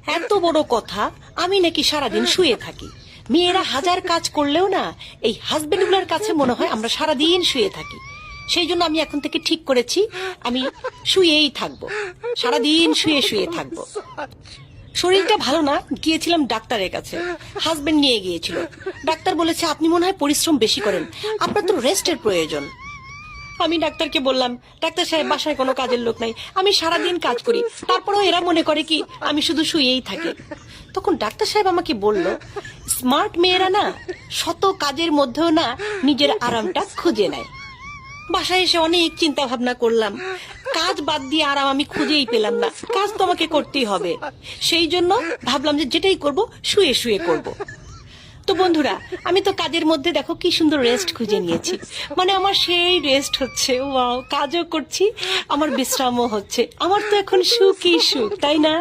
এত বড় কথা, আমি নাকি সারাদিন শুয়ে থাকি। মেয়েরা হাজার কাজ করলেও না, এই হাজবেন্ডগুলোর কাছে মনে হয় আমরা সারাদিন শুয়ে থাকি। সেই জন্য আমি এখন থেকে ঠিক করেছি, আমি শুয়েই থাকবো, সারাদিন শুয়ে শুয়ে থাকবো। শরীরটা ভালো না, গিয়েছিলাম ডাক্তারের কাছে, হাজবেন্ড নিয়ে গিয়েছিল। ডাক্তার বলেছে আপনি মনে হয় পরিশ্রম বেশি করেন, আপনার তো রেস্টের প্রয়োজন। আমি ডাক্তারকে বললাম, ডাক্তার সাহেব বাসায় কোনো কাজের লোক নাই, আমি সারাদিন কাজ করি, তারপরেও এরা মনে করে কি আমি শুধু শুয়েই থাকি। তখন ডাক্তার সাহেব আমাকে বলল, স্মার্ট মেয়েরা না শত কাজের মধ্যেও না নিজের আরামটা খুঁজে নেয়। বাসায় এসে অনেক চিন্তা ভাবনা করলাম, কাজ বাদ দিয়ে আরাম আমি খুঁজেই পেলাম না, কাজ তো আমাকে করতেই হবে। সেই জন্য ভাবলাম যে যেটাই করব শুয়ে শুয়ে করব। তো বন্ধুরা, আমি তো কাজের মধ্যে দেখো কি সুন্দর রেস্ট খুঁজে নিয়েছি, মানে আমার সেই রেস্ট হচ্ছে, ওয়াও, কাজও করছি, আমার বিশ্রামও হচ্ছে, আমার তো এখন সুখই সুখ, তাই না?